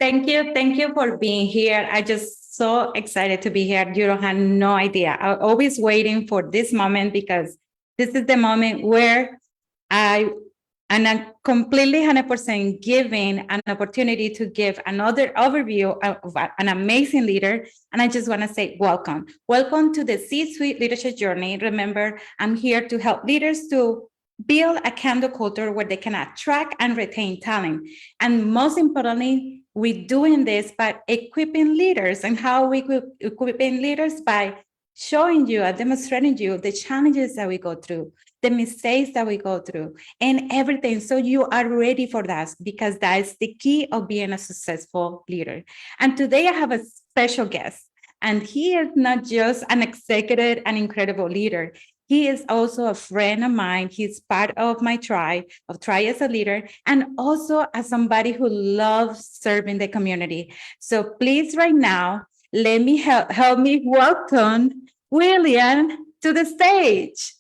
Thank you for being here. I just so excited to be here. You don't have no idea. I'm always waiting for this moment because this is the moment where I and I'm completely 100% giving an opportunity to give another overview of an amazing leader. And I just want to say welcome. Welcome to the C-Suite Leadership Journey. Remember, I'm here to help leaders to build a candor culture where they can attract and retain talent. And most importantly, we're doing this by equipping leaders. And how we equipping leaders? By showing you and demonstrating you the challenges that we go through, the mistakes that we go through, and everything. So you are ready for that, because that is the key of being a successful leader. And today I have a special guest, and he is not just an executive and incredible leader. He is also a friend of mine. He's part of my tribe, of Try as a Leader, and also as somebody who loves serving the community. So please, right now, let me help me welcome William to the stage.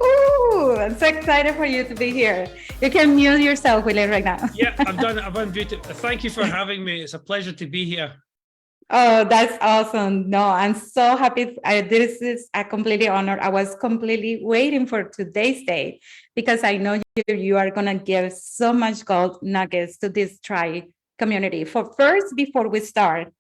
Ooh, I'm so excited for you to be here. You can mute yourself, William, right now. Yeah, I've done it. I've unmuted it. Thank you for having me. It's a pleasure to be here. Oh, that's awesome. No, I'm so happy. This is a completely honor. I was completely waiting for today's day because I know you are going to give so much gold nuggets to this tribe community. Before we start,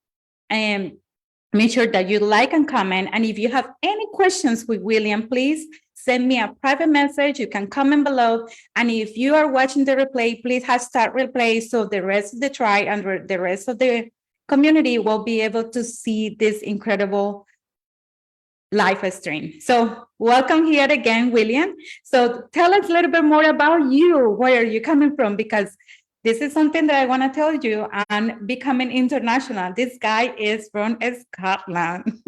make sure that you like and comment. And if you have any questions with William, please send me a private message. You can comment below. And if you are watching the replay, please hashtag replay so the rest of the tribe and the rest of the community will be able to see this incredible live stream. So welcome here again, William. So tell us a little bit more about you. Where are you coming from? Because this is something that I want to tell you, and becoming international. This guy is from Scotland.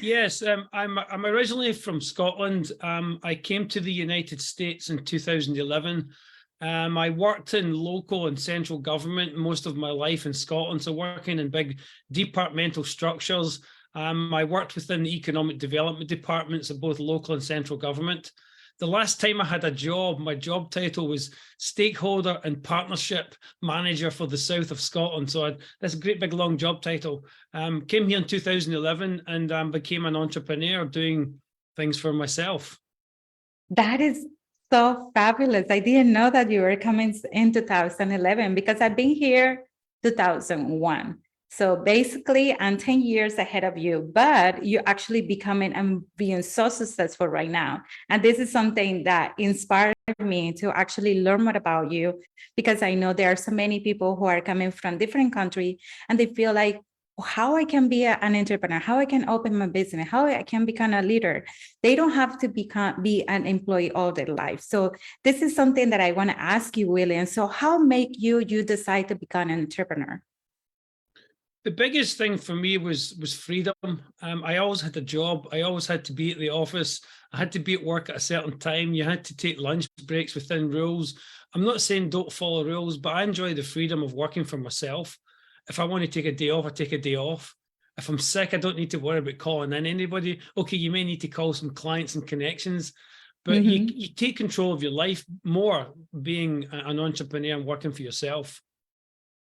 Yes, I'm originally from Scotland. I came to the United States in 2011. I worked in local and central government most of my life in Scotland, so working in big departmental structures. I worked within the economic development departments of both local and central government. The last time I had a job, my job title was stakeholder and partnership manager for the south of Scotland. So that's a great big long job title. Came here in 2011 and became an entrepreneur doing things for myself. That is so fabulous. I didn't know that you were coming in 2011 because I've been here 2001. So basically, I'm 10 years ahead of you, but you're actually becoming and being so successful right now. And this is something that inspired me to actually learn more about you, because I know there are so many people who are coming from different countries and they feel like, how I can be an entrepreneur, how I can open my business, how I can become a leader. They don't have to be an employee all their life. So this is something that I want to ask you, William. So how make you decide to become an entrepreneur? The biggest thing for me was freedom. I always had a job. I always had to be at the office. I had to be at work at a certain time. You had to take lunch breaks within rules. I'm not saying don't follow rules, but I enjoy the freedom of working for myself. If I want to take a day off, I take a day off. If I'm sick, I don't need to worry about calling in anybody. Okay, you may need to call some clients and connections, but you take control of your life more being an entrepreneur and working for yourself.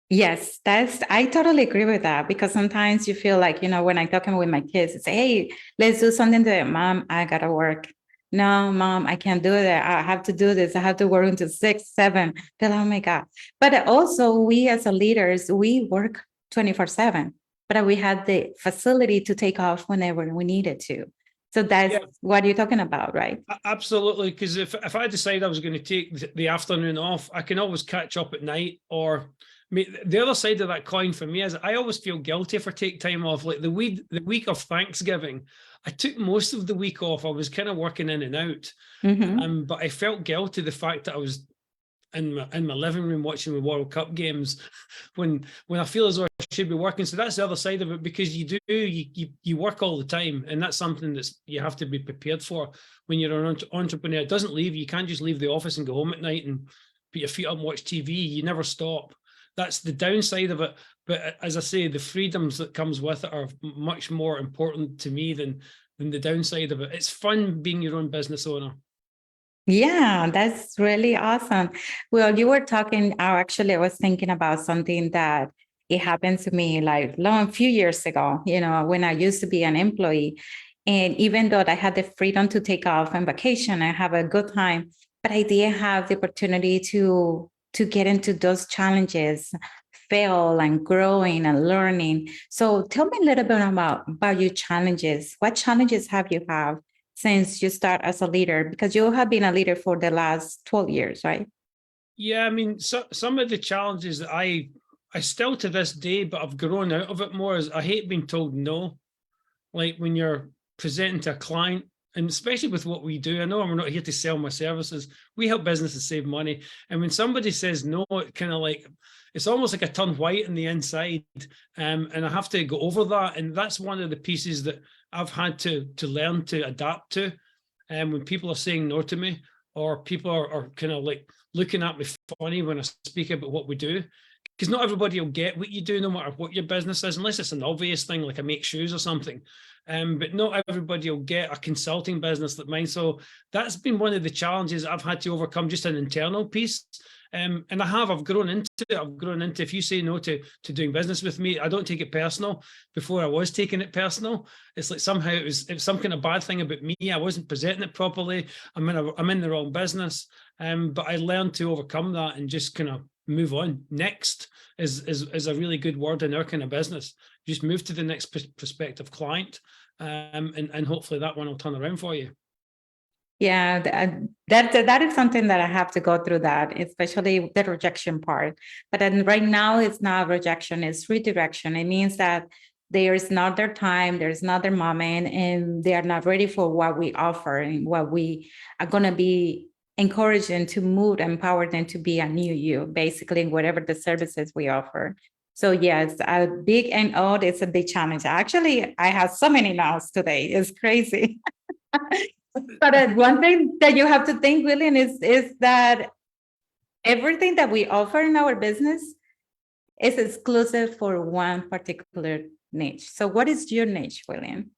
Yes, I totally agree with that, because sometimes you feel like, when I'm talking with my kids, it's, hey, let's do something today. Mom, I gotta work. No, Mom, I can't do that. I have to do this. I have to work until 6, 7. Feel, oh my God. But also we as leaders, we work 24/7, but we had the facility to take off whenever we needed to. So that's what you're talking about, right? Absolutely, because if I decide I was going to take the afternoon off, I can always catch up at night. Or the other side of that coin for me is I always feel guilty if I take time off. Like the week of Thanksgiving, I took most of the week off. I was kind of working in and out, but I felt guilty the fact that I was in my living room watching the World Cup games when I feel as though I should be working. So that's the other side of it, because you work all the time, and that's something that you have to be prepared for when you're an entrepreneur. It doesn't leave you. You can't just leave the office and go home at night and put your feet up and watch TV. You never stop. That's the downside of it. But as I say, the freedoms that comes with it are much more important to me than the downside of it. It's fun being your own business owner. Yeah, that's really awesome. Well, you were talking, actually, I was thinking about something that it happened to me like long few years ago, when I used to be an employee. And even though I had the freedom to take off on vacation and have a good time, but I didn't have the opportunity to get into those challenges, fail and growing and learning. So tell me a little bit about your challenges. What challenges have you had since you start as a leader? Because you have been a leader for the last 12 years, right? Yeah, I mean, some of the challenges that I still to this day, but I've grown out of it more, is I hate being told no. Like when you're presenting to a client, and especially with what we do, I know we're not here to sell my services. We help businesses save money. And when somebody says no, it kind of like, it's almost like I turn white on the inside. And I have to go over that. And that's one of the pieces that I've had to learn to adapt to. And when people are saying no to me, or people are kind of like looking at me funny when I speak about what we do, because not everybody will get what you do, no matter what your business is, unless it's an obvious thing like I make shoes or something. But not everybody will get a consulting business like mine. So that's been one of the challenges I've had to overcome, just an internal piece. And I've grown into it. I've grown into, if you say no to doing business with me, I don't take it personal. Before I was taking it personal. It's like somehow it was some kind of bad thing about me. I wasn't presenting it properly. I'm in the wrong business. But I learned to overcome that and just kind of move on. Next is a really good word in our kind of business. Just move to the next prospective client, and hopefully that one will turn around for you. Yeah, that is something that I have to go through, that, especially the rejection part. But then right now it's not rejection, it's redirection. It means that there is not their time, there's not their moment, and they are not ready for what we offer and what we are going to be encouraging to move, empower them to be a new you, basically, in whatever the services we offer. So yes, a big and old, it's a big challenge. Actually, I have so many no's today. It's crazy. But one thing that you have to think, William, is that everything that we offer in our business is exclusive for one particular niche. So what is your niche, William?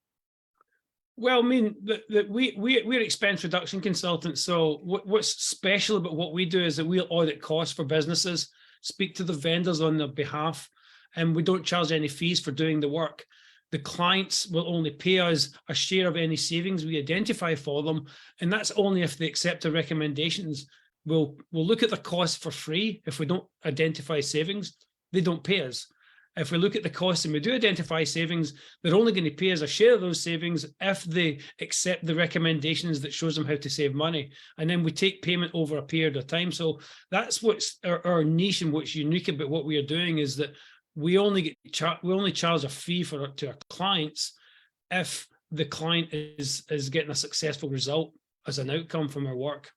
Well, I mean, we're expense reduction consultants. So what's special about what we do is that we'll audit costs for businesses, speak to the vendors on their behalf, and we don't charge any fees for doing the work. The clients will only pay us a share of any savings we identify for them, and that's only if they accept our recommendations. We'll look at the cost for free. If we don't identify savings, they don't pay us. If we look at the costs and we do identify savings, they're only going to pay us a share of those savings if they accept the recommendations that shows them how to save money. And then we take payment over a period of time. So that's what's our niche, and what's unique about what we are doing is that we only charge a fee to our clients if the client is getting a successful result as an outcome from our work.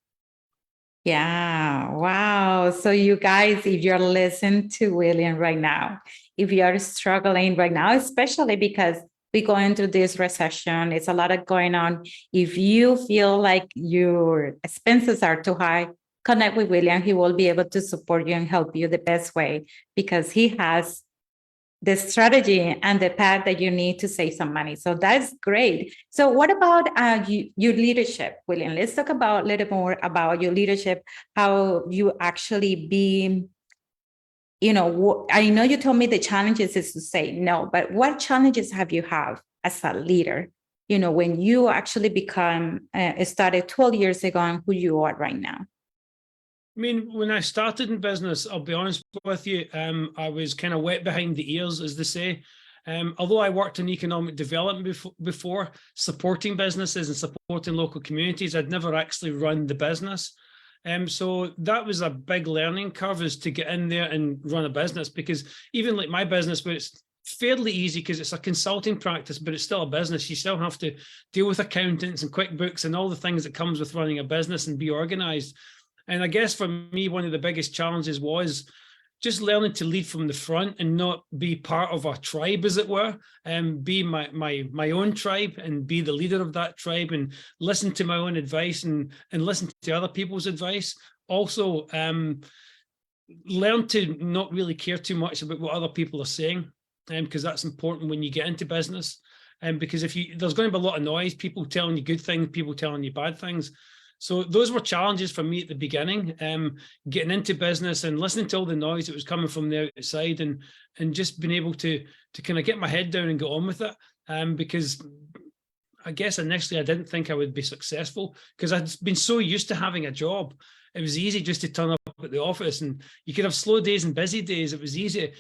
Yeah, wow. So you guys, if you're listening to William right now, if you are struggling right now, especially because we're going through this recession, it's a lot of going on. If you feel like your expenses are too high, connect with William. He will be able to support you and help you the best way, because he has the strategy and the path that you need to save some money. So that's great. So what about your leadership, William? Let's talk about a little more about your leadership, how you actually be, I know you told me the challenges is to say no, but what challenges have you have as a leader, when you actually become, started 12 years ago and who you are right now? I mean, when I started in business, I'll be honest with you, I was kind of wet behind the ears, as they say. Although I worked in economic development before, supporting businesses and supporting local communities, I'd never actually run the business. So that was a big learning curve, is to get in there and run a business, because even like my business, where it's fairly easy because it's a consulting practice, but it's still a business. You still have to deal with accountants and QuickBooks and all the things that comes with running a business and be organized. And I guess for me, one of the biggest challenges was just learning to lead from the front and not be part of a tribe, as it were, and be my own tribe and be the leader of that tribe, and listen to my own advice and listen to other people's advice. Also, learn to not really care too much about what other people are saying, because that's important when you get into business. Because there's going to be a lot of noise, people telling you good things, people telling you bad things. So those were challenges for me at the beginning, getting into business and listening to all the noise that was coming from the outside, and just being able to kind of get my head down and go on with it. Because I guess initially I didn't think I would be successful, because I'd been so used to having a job. It was easy just to turn up at the office, and you could have slow days and busy days. It was easy.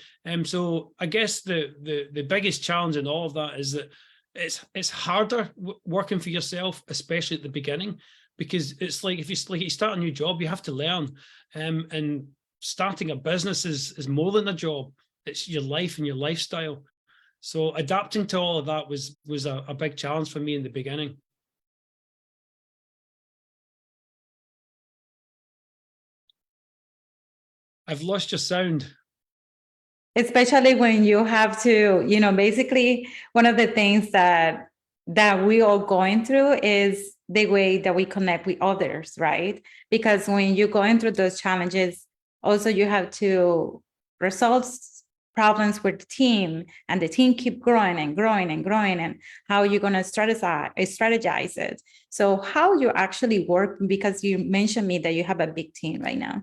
So I guess the biggest challenge in all of that is that it's harder working for yourself, especially at the beginning, because it's like if you start a new job, you have to learn. And starting a business is more than a job. It's your life and your lifestyle. So adapting to all of that was a big challenge for me in the beginning. I've lost your sound. Especially when you have to, basically one of the things that we all going through is the way that we connect with others, right? Because when you're going through those challenges, also you have to resolve problems with the team, and the team keep growing and growing and growing, and how you're going to strategize it. So how you actually work, because you mentioned me that you have a big team right now.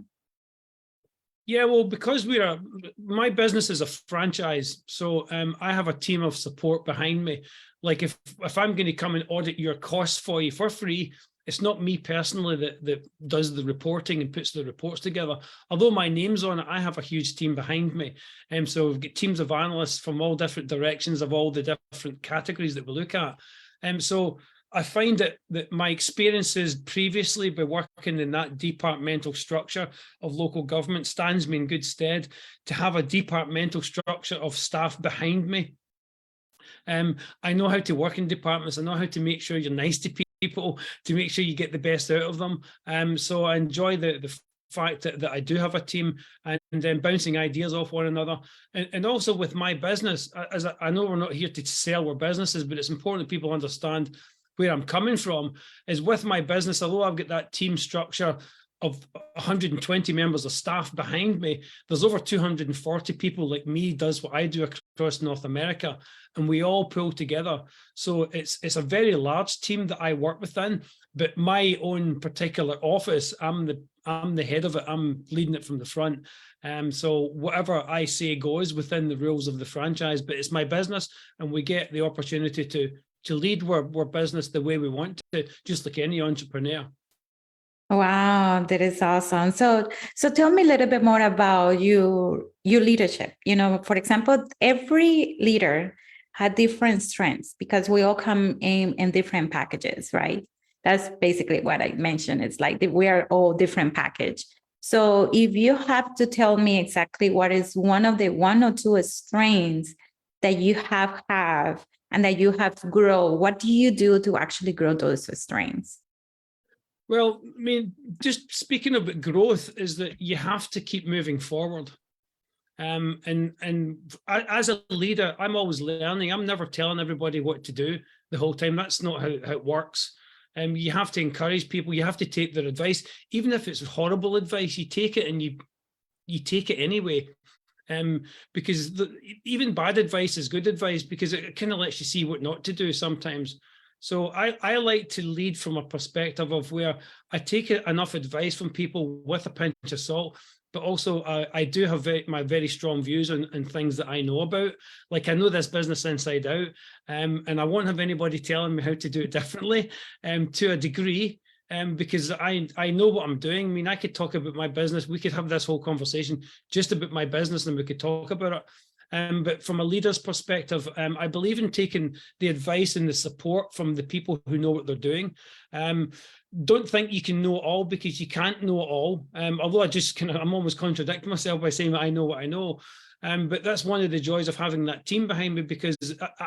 Yeah, well, because my business is a franchise, so I have a team of support behind me. Like if I'm going to come and audit your costs for you for free, it's not me personally that does the reporting and puts the reports together. Although my name's on it, I have a huge team behind me. So we've got teams of analysts from all different directions of all the different categories that we look at. So I find that my experiences previously by working in that departmental structure of local government stands me in good stead to have a departmental structure of staff behind me. I know how to work in departments. I know how to make sure you're nice to people, to make sure you get the best out of them. So I enjoy the fact that I do have a team, and then bouncing ideas off one another. And also with my business, as I know we're not here to sell our businesses, but it's important that people understand where I'm coming from. Is with my business, although I've got that team structure of 120 members of staff behind me, there's over 240 people like me does what I do across North America, and we all pull together. So it's a very large team that I work within, but my own particular office, I'm the head of it. I'm leading it from the front. So whatever I say goes within the rules of the franchise, but it's my business, and we get the opportunity to lead our business the way we want to, just like any entrepreneur. Wow, that is awesome. So tell me a little bit more about your leadership. For example, every leader had different strengths because we all come in different packages, right? That's basically what I mentioned. It's like we are all different package. So if you have to tell me exactly what is one or two strengths that you have and that you have to grow, what do you do to actually grow those strengths? Well, I mean, just speaking about growth, is that you have to keep moving forward. And as a leader, I'm always learning. I'm never telling everybody what to do the whole time. That's not how it works. You have to encourage people. You have to take their advice, even if it's horrible advice. You take it, and you take it anyway. Because even bad advice is good advice, because it kind of lets you see what not to do sometimes. So I like to lead from a perspective of where I take enough advice from people with a pinch of salt, but also I do have my very strong views on things that I know about. Like I know this business inside out, and I won't have anybody telling me how to do it differently, to a degree. Because I know what I'm doing. I mean, I could talk about my business. We could have this whole conversation just about my business, and we could talk about it. But from a leader's perspective, I believe in taking the advice and the support from the people who know what they're doing. Don't think you can know all, because you can't know all. Although I'm almost contradicting myself by saying that I know what I know. But that's one of the joys of having that team behind me, because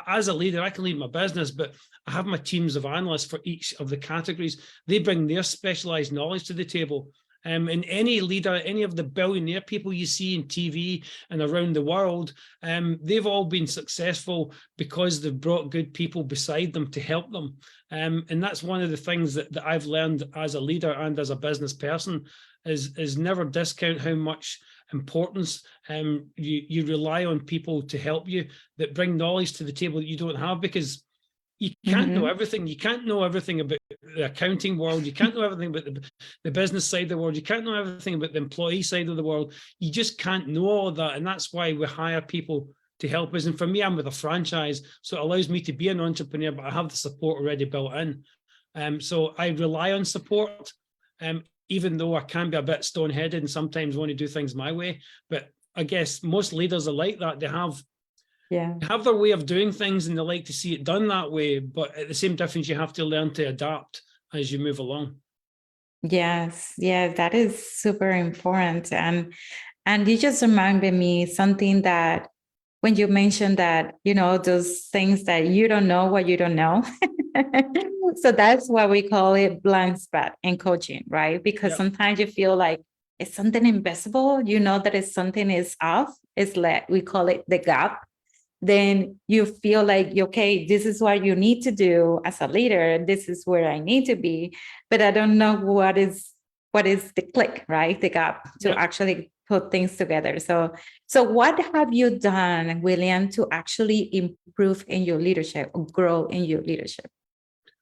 as a leader, I can lead my business, but I have my teams of analysts for each of the categories. They bring their specialized knowledge to the table. And any leader, any of the billionaire people you see in TV and around the world, they've all been successful because they've brought good people beside them to help them. And that's one of the things that I've learned as a leader and as a business person, is never discount how much importance you rely on people to help you, that bring knowledge to the table that you don't have. Because You can't know everything. You can't know everything about the accounting world. You can't know everything about the business side of the world. You can't know everything about the employee side of the world. You just can't know all of that. And that's why we hire people to help us. And for me, I'm with a franchise, so it allows me to be an entrepreneur, but I have the support already built in. So I rely on support, even though I can be a bit stone-headed and sometimes want to do things my way. But I guess most leaders are like that. They have their way of doing things and they like to see it done that way. But at the same difference, you have to learn to adapt as you move along. Yes, that is super important. And you just reminded me something that when you mentioned that, those things that you don't know what you don't know. So that's why we call it blind spot in coaching, right? Because sometimes you feel like it's something invisible, that it's something is off. It's like we call it the gap. Then you feel like, okay, this is what you need to do as a leader. This is where I need to be, but I don't know what is the click, right? The gap to actually put things together. So what have you done, William, to actually improve in your leadership or grow in your leadership?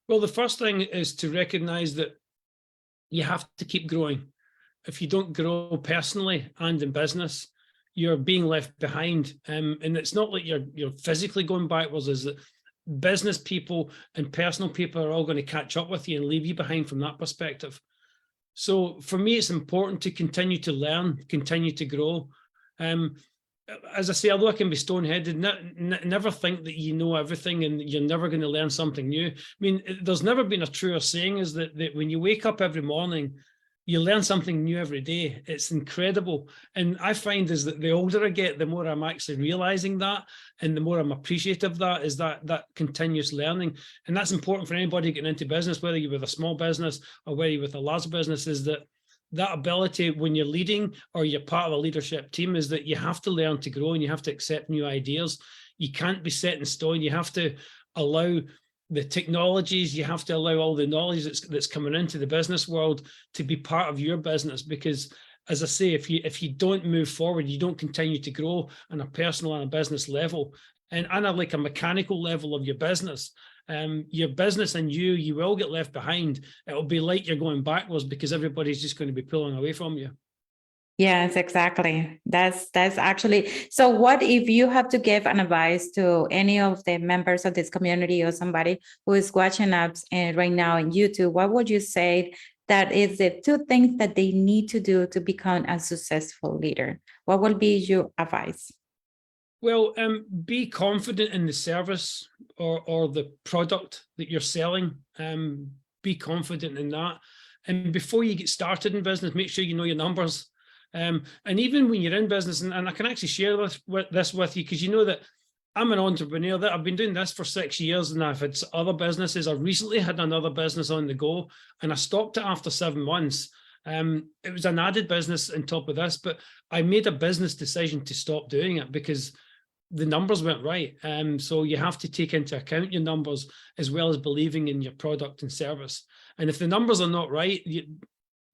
Well, the first thing is to recognize that you have to keep growing. If you don't grow personally and in business, you're being left behind. And it's not like you're physically going backwards, is that business people and personal people are all going to catch up with you and leave you behind from that perspective. So for me, it's important to continue to learn, continue to grow. As I say, although I can be stone-headed, never think that you know everything and you're never going to learn something new. I mean, there's never been a truer saying is that when you wake up every morning, you learn something new every day. It's incredible. And I find is that the older I get, the more I'm actually realizing that, and the more I'm appreciative of that is that continuous learning. And that's important for anybody getting into business, whether you're with a small business or whether you're with a large business, is that ability when you're leading or you're part of a leadership team is that you have to learn to grow and you have to accept new ideas. You can't be set in stone. You have to allow the technologies, you have to allow all the knowledge that's coming into the business world to be part of your business. Because as I say, if you don't move forward, you don't continue to grow on a personal and a business level and on a like a mechanical level of your business, your business and you will get left behind. It'll be like you're going backwards because everybody's just going to be pulling away from you. Yes, exactly. That's actually, so what if you have to give an advice to any of the members of this community or somebody who is watching us right now on YouTube, what would you say that is the two things that they need to do to become a successful leader? What will be your advice? Well, be confident in the service or the product that you're selling. Be confident in that. And before you get started in business, make sure you know your numbers. And even when you're in business, and I can actually share this with you, because you know that I'm an entrepreneur, that I've been doing this for 6 years and I've had other businesses. I recently had another business on the go and I stopped it after 7 months. It was an added business on top of this, but I made a business decision to stop doing it because the numbers weren't right. So you have to take into account your numbers as well as believing in your product and service. And if the numbers are not right,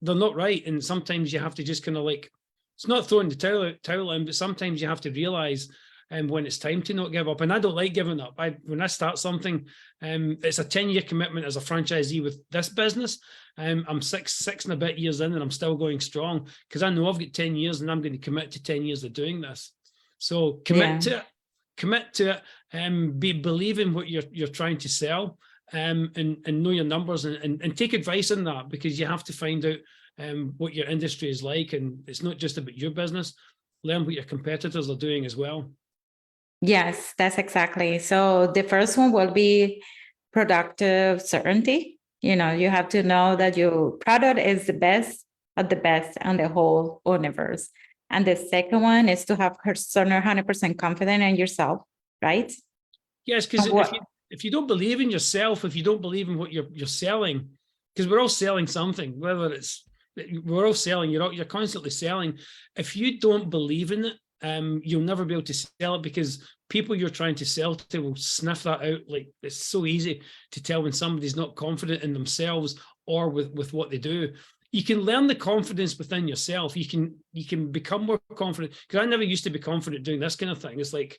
they're not right. And sometimes you have to just kind of like, it's not throwing the towel in, but sometimes you have to realize when it's time to not give up. And I don't like giving up. When I start something, it's a 10-year commitment as a franchisee with this business. I'm six and a bit years in and I'm still going strong because I know I've got 10 years and I'm going to commit to 10 years of doing this. So commit to it, believe in what you're trying to sell. And know your numbers and take advice on that, because you have to find out what your industry is like. And it's not just about your business. Learn what your competitors are doing as well. Yes, that's exactly. So the first one will be productive certainty. You have to know that your product is the best of the best on the whole universe. And the second one is to have 100% confidence in yourself, right? Yes, because if you don't believe in yourself, if you don't believe in what you're selling, because we're all selling something, whether we're all selling, you're constantly selling. If you don't believe in it, you'll never be able to sell it, because people you're trying to sell to will sniff that out. Like, it's so easy to tell when somebody's not confident in themselves or with what they do. You can learn the confidence within yourself. You can become more confident, because I never used to be confident doing this kind of thing. It's like,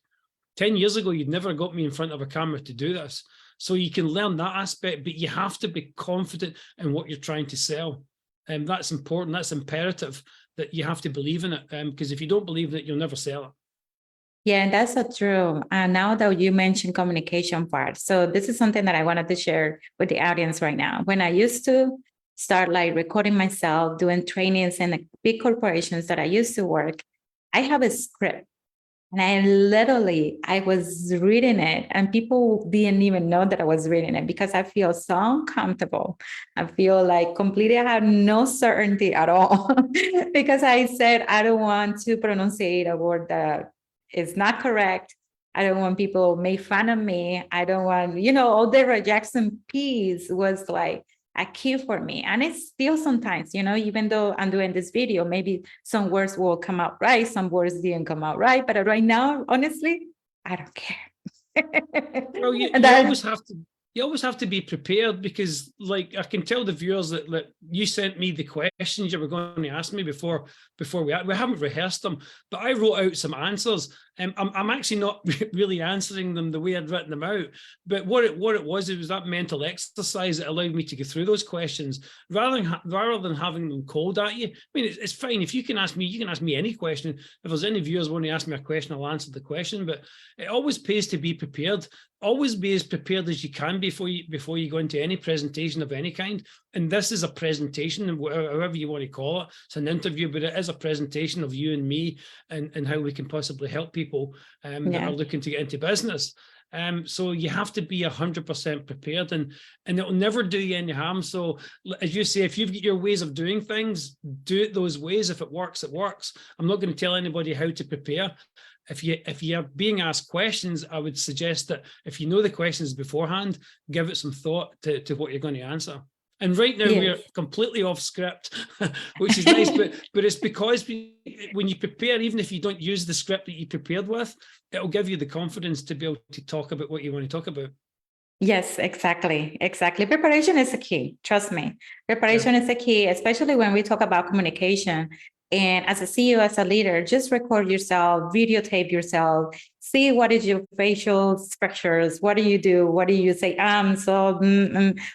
10 years ago, you'd never got me in front of a camera to do this. So you can learn that aspect, but you have to be confident in what you're trying to sell. And that's important. That's imperative, that you have to believe in it. Because if you don't believe in it, you'll never sell it. Yeah, and that's so true. And now that you mentioned communication part, so this is something that I wanted to share with the audience right now. When I used to start like recording myself, doing trainings in the big corporations that I used to work, I have a script. And I was reading it, and people didn't even know that I was reading it because I feel so uncomfortable. I feel like completely I have no certainty at all because I said I don't want to pronunciate a word that is not correct. I don't want people make fun of me. I don't want, all the rejection piece was like a key for me. And it's still sometimes, even though I'm doing this video, maybe some words will come out right, some words didn't come out right. But right now, honestly, I don't care. Well, you always have to be prepared, because like I can tell the viewers that you sent me the questions you were going to ask me before we haven't rehearsed them, but I wrote out some answers. I'm actually not really answering them the way I'd written them out, but what it was that mental exercise that allowed me to go through those questions rather than having them cold at you. I mean, it's fine if you can ask me any question. If there's any viewers want to ask me a question, I'll answer the question. But it always pays to be prepared. Always be as prepared as you can before you go into any presentation of any kind. And this is a presentation, however you want to call it. It's an interview, but it is a presentation of you and me and how we can possibly help people that are looking to get into business. So you have to be 100% prepared, and it'll never do you any harm. So as you say, if you've got your ways of doing things, do it those ways. If it works, it works. I'm not going to tell anybody how to prepare. If you're being asked questions, I would suggest that if you know the questions beforehand, give it some thought to what you're going to answer. And right now we're completely off script, which is nice, but it's because when you prepare, even if you don't use the script that you prepared with, it'll give you the confidence to be able to talk about what you want to talk about. Yes, exactly. Preparation is the key. Trust me. Preparation is the key, especially when we talk about communication. And as a CEO, as a leader, just record yourself, videotape yourself, see what is your facial structures, what do you do, what do you say,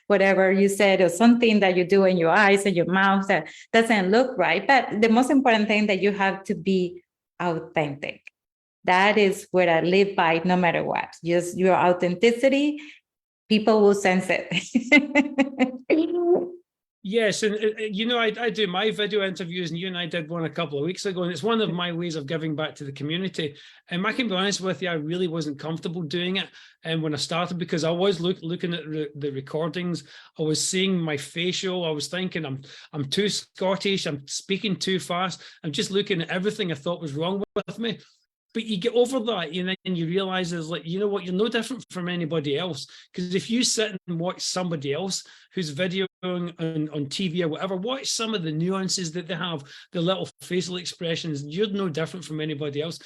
whatever you said, or something that you do in your eyes and your mouth that doesn't look right. But the most important thing that you have to be authentic. That is what I live by no matter what. Just your authenticity, people will sense it. Yes, and I do my video interviews, and you and I did one a couple of weeks ago, and it's one of my ways of giving back to the community. And I can be honest with you, I really wasn't comfortable doing it. And when I started, because I was looking at the recordings, I was seeing my facial. I was thinking, I'm too Scottish. I'm speaking too fast. I'm just looking at everything I thought was wrong with me. But you get over that, and you realize is like, you know what, you're no different from anybody else. Because if you sit and watch somebody else who's videoing on TV or whatever, watch some of the nuances that they have, the little facial expressions, you're no different from anybody else.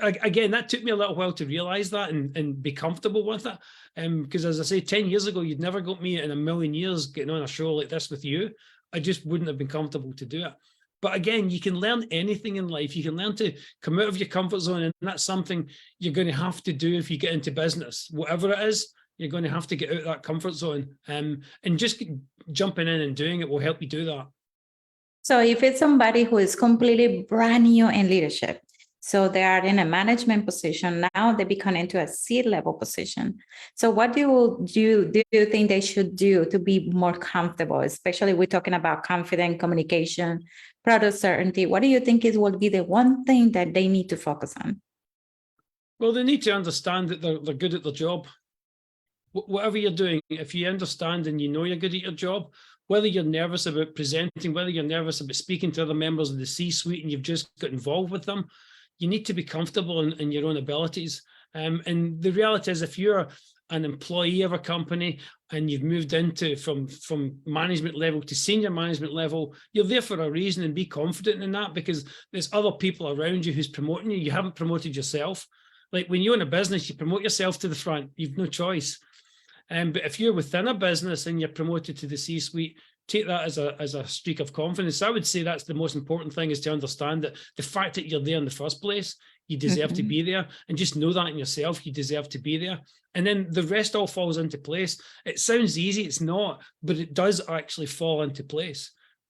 Again, that took me a little while to realize that and be comfortable with it. Because as I say, 10 years ago, you'd never got me in a million years getting on a show like this with you. I just wouldn't have been comfortable to do it. But again, you can learn anything in life. You can learn to come out of your comfort zone, and that's something you're going to have to do if you get into business. Whatever it is, you're going to have to get out of that comfort zone. And just jumping in and doing it will help you do that. So if it's somebody who is completely brand new in leadership, so they are in a management position, now they become into a C-level position. So what do you think they should do to be more comfortable, especially we're talking about confident communication, product certainty? What do you think will be the one thing that they need to focus on? Well, they need to understand that they're good at their job. Whatever you're doing, if you understand and you know you're good at your job, whether you're nervous about presenting, whether you're nervous about speaking to other members of the C-suite and you've just got involved with them, you need to be comfortable in your own abilities. And the reality is, if you're an employee of a company and you've moved into from management level to senior management level, you're there for a reason, and be confident in that, because there's other people around you who's promoting you. You haven't promoted yourself. Like when you own a business, you promote yourself to the front. You've no choice. But if you're within a business and you're promoted to the C-suite, take that as a streak of confidence. I would say that's the most important thing, is to understand that the fact that you're there in the first place, You deserve to Mhm. be there, and just know that in yourself. You deserve to be there, and then the rest all falls into place. It sounds easy, it's not, but it does actually fall into place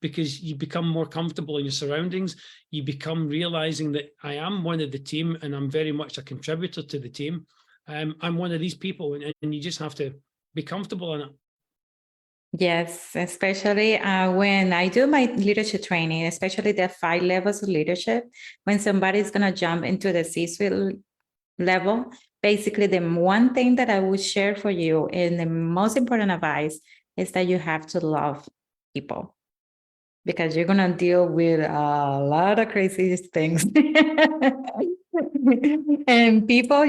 because you become more comfortable in your surroundings. You become realizing that I am one of the team, and I'm very much a contributor to the team. I'm one of these people, and you just have to be comfortable in it. Yes, especially when I do my leadership training, especially the 5 levels of leadership, when somebody's going to jump into the C-suite level, basically the one thing that I would share for you and the most important advice is that you have to love people, because you're going to deal with a lot of crazy things. And people,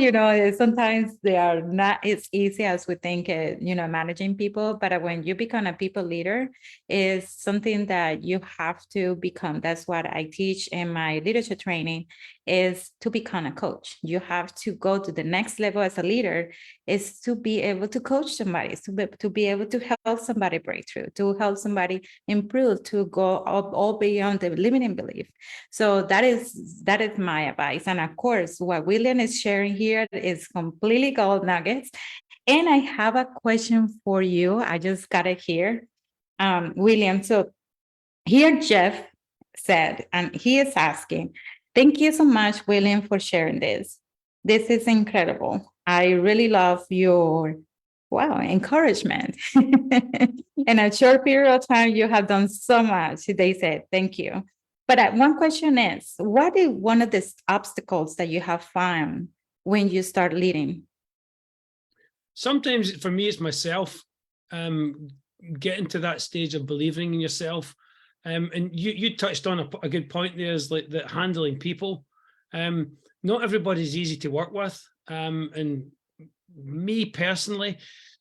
sometimes they are not as easy as we think, managing people. But when you become a people leader, is something that you have to become. That's what I teach in my leadership training, is to become a coach. You have to go to the next level as a leader, is to be able to coach somebody, to be able to help somebody break through, to help somebody improve, to go up all beyond the limiting belief. So that is my advice. And of course, what William is sharing here is completely gold nuggets. And I have a question for you. I just got it here. William, so here Jeff said, and he is asking, thank you so much, William, for sharing this. This is incredible. I really love your, wow, encouragement. In a short period of time, you have done so much. They said, thank you. But one question is, what is one of the obstacles that you have found when you start leading? Sometimes for me, it's myself, getting to that stage of believing in yourself. And you touched on a good point there, is like that handling people. Not everybody's easy to work with. And me personally,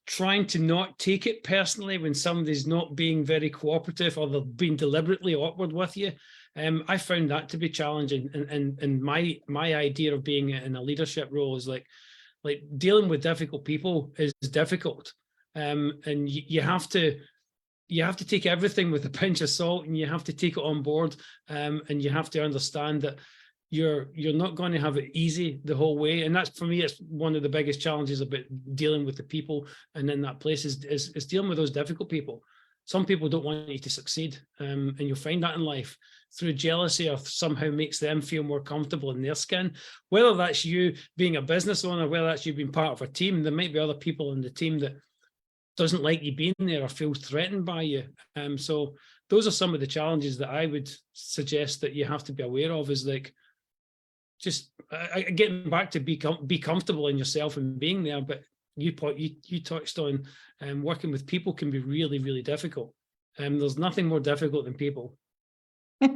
trying to not take it personally when somebody's not being very cooperative or they're being deliberately awkward with you. I found that to be challenging. And my idea of being in a leadership role is like dealing with difficult people is difficult. And you have to take everything with a pinch of salt, and you have to take it on board. And you have to understand that you're not going to have it easy the whole way. And that's, for me, it's one of the biggest challenges about dealing with the people. And in that place is dealing with those difficult people. Some people don't want you to succeed. And you'll find that in life through jealousy, or somehow makes them feel more comfortable in their skin. Whether that's you being a business owner, whether that's you being part of a team, there might be other people in the team that doesn't like you being there or feels threatened by you. So those are some of the challenges that I would suggest that you have to be aware of, is like, just getting back to be comfortable in yourself and being there. But you touched on working with people can be really, really difficult. There's nothing more difficult than people. Oh,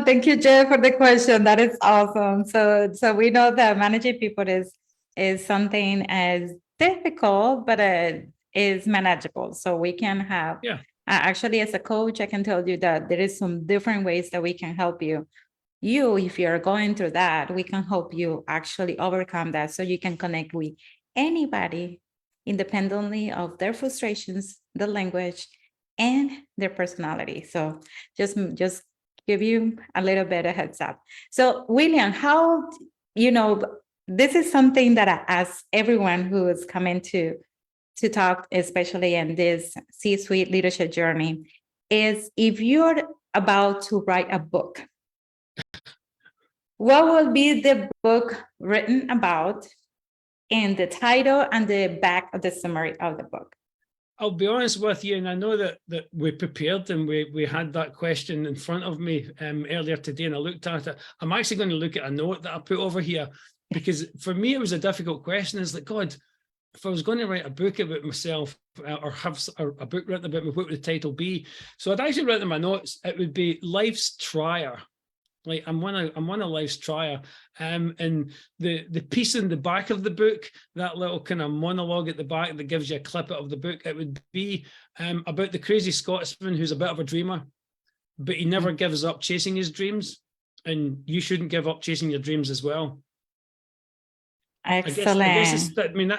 thank you, Jeff, for the question. That is awesome. So we know that managing people is something as difficult, but is manageable. So we can have, Yeah. Actually, as a coach, I can tell you that there is some different ways that we can help you. If you're going through that, we can help you actually overcome that, so you can connect with anybody independently of their frustrations, the language, and their personality. So just give you a little bit of heads up. So William, how, this is something that I ask everyone who is coming to talk, especially in this C-suite leadership journey, is if you're about to write a book, what will be the book written about, and the title and the back of the summary of the book? I'll be honest with you, and I know that we prepared and we had that question in front of me earlier today, and I looked at it. I'm actually going to look at a note that I put over here, because for me it was a difficult question. It's like, God, if I was going to write a book about myself, or have a book written about me, what would the title be? So I'd actually written in my notes, it would be Life's Trier. Like I'm one of life's trier. And the piece in the back of the book, that little kind of monologue at the back that gives you a clip of the book, it would be about the crazy Scotsman who's a bit of a dreamer, but he never gives up chasing his dreams. And you shouldn't give up chasing your dreams as well. Excellent. I guess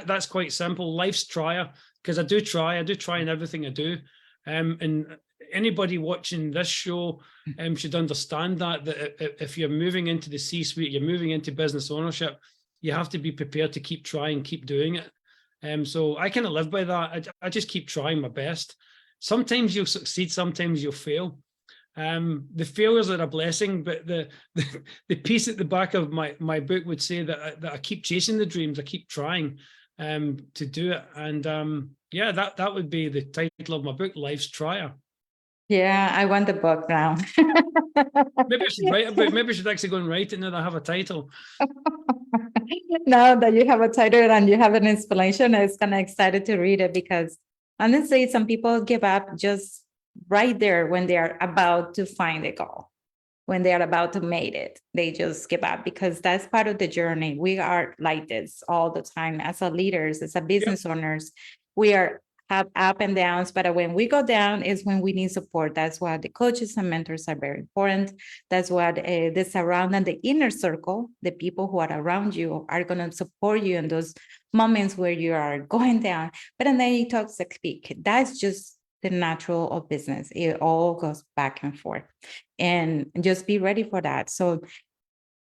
that's quite simple. Life's trier, because I do try in everything I do. And anybody watching this show should understand that if you're moving into the C-suite, you're moving into business ownership, you have to be prepared to keep trying, keep doing it. So I kind of live by that. I just keep trying my best. Sometimes you'll succeed, sometimes you'll fail. The failures are a blessing, but the piece at the back of my book would say that I keep chasing the dreams, I keep trying to do it. And yeah, that would be the title of my book, Life's Trier. Yeah, I want the book now. Maybe I should write a book. Maybe I should actually go and write it now that I have a title. Now that you have a title and you have an explanation, I was kind of excited to read it, because honestly, some people give up just right there when they are about to find a goal. When they are about to make it, they just give up, because that's part of the journey. We are like this all the time as a leaders, as a business owners. We have up and downs, but when we go down is when we need support. That's why the coaches and mentors are very important. That's what the surround and the inner circle, the people who are around you, are going to support you in those moments where you are going down. But then you toxic speak. That's just the natural of business. It all goes back and forth, and just be ready for that. So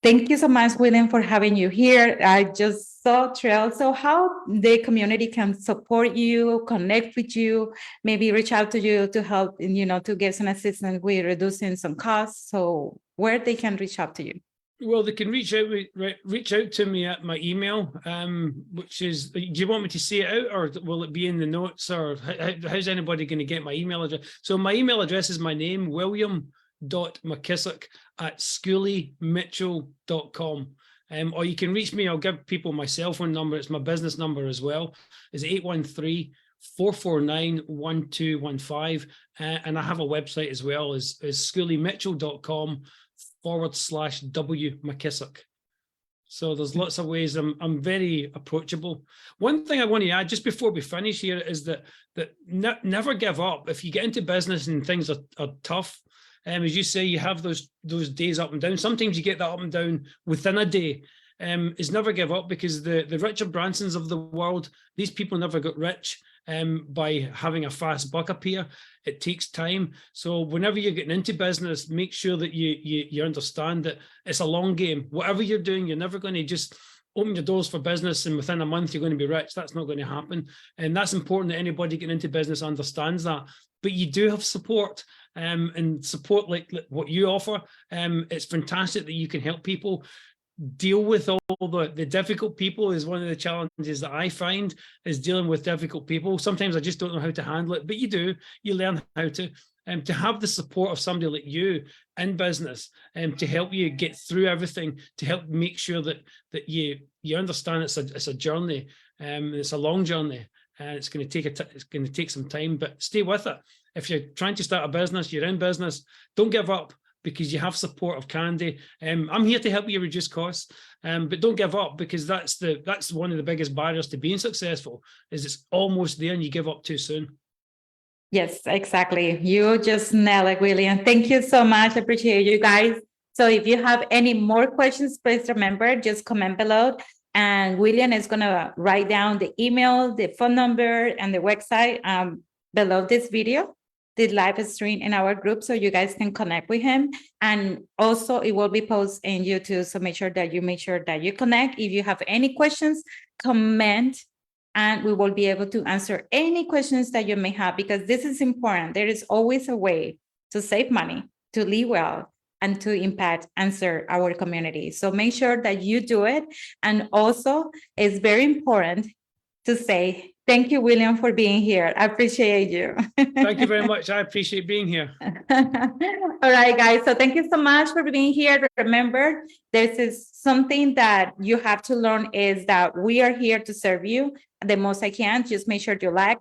thank you so much, William, for having you here. I just so thrilled. So how the community can support you, connect with you, maybe reach out to you to help, to get some assistance with reducing some costs. So where they can reach out to you? Well, they can reach out to me at my email, which is, do you want me to say it out, or will it be in the notes, or how's anybody going to get my email address? So my email address is my name, william.mckissock@schooleymitchell.com. Or you can reach me. I'll give people my cell phone number. It's my business number as well. It's 813-449-1215. And I have a website as well, is schooleymitchell.com/W Mckissock. So there's lots of ways. I'm very approachable. One thing I want to add just before we finish here is that never give up. If you get into business and things are tough, as you say, you have those days up and down. Sometimes you get that up and down within a day. Is never give up, because the Richard Bransons of the world, these people never got rich by having a fast buck appear. It takes time. So whenever you're getting into business, make sure that you understand that it's a long game. Whatever you're doing, you're never going to just open your doors for business and within a month you're going to be rich. That's not going to happen. And that's important that anybody getting into business understands that. But you do have support, and support like what you offer. It's fantastic that you can help people deal with all the difficult people. Is one of the challenges that I find, is dealing with difficult people. Sometimes I just don't know how to handle it, but you learn how to. To have the support of somebody like you in business, to help you get through everything, to help make sure that you understand it's a journey, it's a long journey, and it's going to take some time, but stay with it. If you're trying to start a business, you're in business, don't give up, because you have support of Candy. I'm here to help you reduce costs, but don't give up, because that's one of the biggest barriers to being successful, is it's almost there and you give up too soon. Yes, exactly. You just nailed it, William. Thank you so much. I appreciate you guys. So if you have any more questions, please remember, just comment below. And William is going to write down the email, the phone number, and the website below this video, the live stream in our group, so you guys can connect with him. And also it will be posted in YouTube. So make sure that you connect. If you have any questions, comment, and we will be able to answer any questions that you may have, because this is important. There is always a way to save money, to live well, and to impact and serve our community. So make sure that you do it. And also, it's very important to say, thank you, William, for being here. I appreciate you. Thank you very much. I appreciate being here. All right, guys. So thank you so much for being here. Remember, this is something that you have to learn, is that we are here to serve you the most I can. Just make sure to like,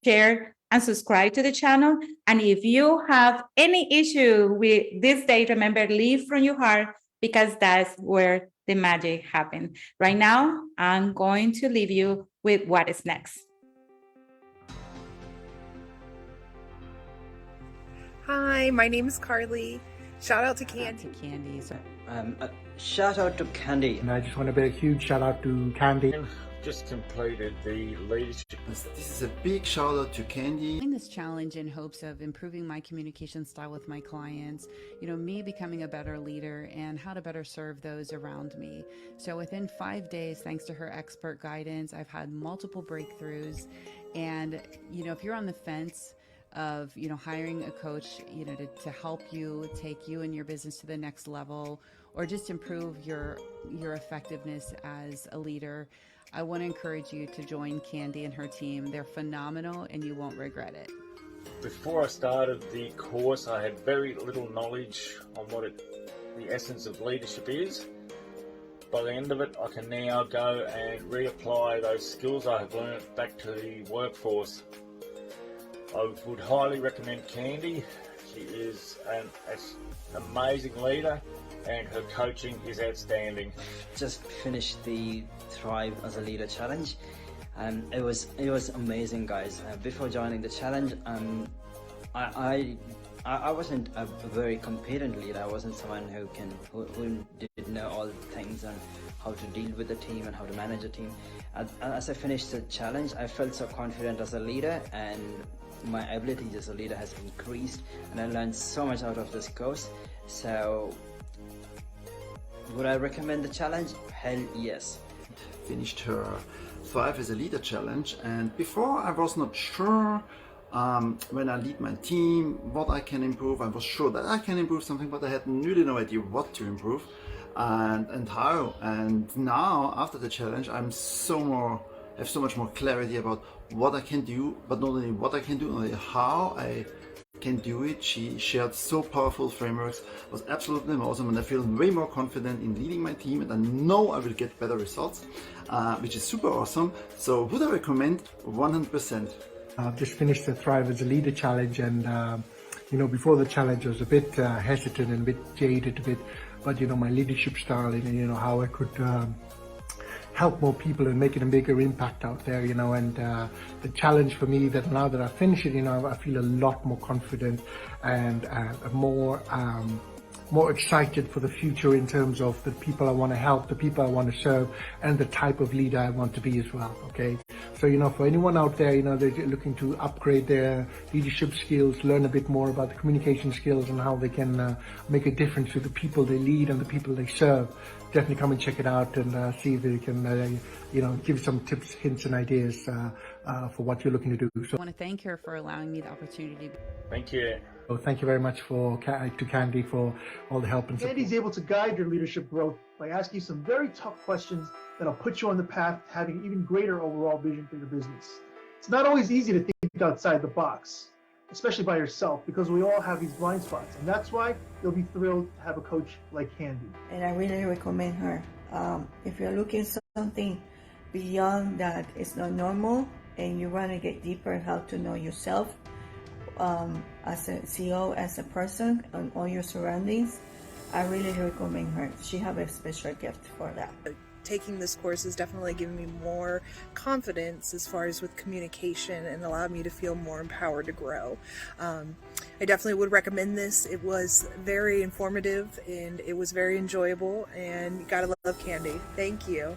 share, and subscribe to the channel. And if you have any issue with this day, remember, leave from your heart, because that's where the magic happens. Right now, I'm going to leave you with what is next. Hi, my name is Carly. Shout out to Candy. So, shout out to Candy. And I just want to give a huge shout out to Candy. Just completed the leadership. This is a big shout out to Candy. Doing this challenge in hopes of improving my communication style with my clients, me becoming a better leader and how to better serve those around me. So within 5 days, thanks to her expert guidance, I've had multiple breakthroughs. And, if you're on the fence of, hiring a coach, to help you take you and your business to the next level, or just improve your effectiveness as a leader, I want to encourage you to join Candy and her team. They're phenomenal and you won't regret it. Before I started the course, I had very little knowledge on what the essence of leadership is. By the end of it, I can now go and reapply those skills I have learned back to the workforce. I would highly recommend Candy. She is an amazing leader and her coaching is outstanding. Just finished the Thrive as a Leader challenge, and it was amazing, guys. Before joining the challenge, I wasn't a very competent leader. I wasn't someone who did know all the things and how to deal with the team and how to manage a team. As I finished the challenge, I felt so confident as a leader, and my ability as a leader has increased, and I learned so much out of this course. So would I recommend the challenge? Hell yes. Finished her Thrive as a Leader challenge, and before I was not sure when I lead my team what I can improve. I was sure that I can improve something, but I had really no idea what to improve and how. And now after the challenge, have so much more clarity about what I can do, but not only what I can do, not only how I can do it. She shared so powerful frameworks, it was absolutely awesome, and I feel way more confident in leading my team, and I know I will get better results, which is super awesome. So would I recommend? 100%. I've just finished the Thrive as a Leader challenge, and before the challenge I was a bit hesitant and a bit jaded but my leadership style and how I could help more people and make it a bigger impact out there, and the challenge for me that now that I finish it, I feel a lot more confident and more excited for the future in terms of the people I want to help, the people I want to serve, and the type of leader I want to be as well. Okay, so for anyone out there, they're looking to upgrade their leadership skills, learn a bit more about the communication skills and how they can make a difference to the people they lead and the people they serve. Definitely come and check it out and see if they can, give some tips, hints, and ideas for what you're looking to do. So I want to thank her for allowing me the opportunity. Thank you. So thank you very much to Candy for all the help and support. Candy's able to guide your leadership growth by asking you some very tough questions that'll put you on the path to having even greater overall vision for your business. It's not always easy to think outside the box, especially by yourself, because we all have these blind spots, and that's why you'll be thrilled to have a coach like Candy. And I really recommend her. If you're looking for something beyond that, it's not normal, and you want to get deeper how to know yourself as a CEO, as a person, and all your surroundings, I really recommend her. She has a special gift for that. Taking this course has definitely given me more confidence as far as with communication and allowed me to feel more empowered to grow. I definitely would recommend this. It was very informative and it was very enjoyable, and you gotta love Candy. Thank you.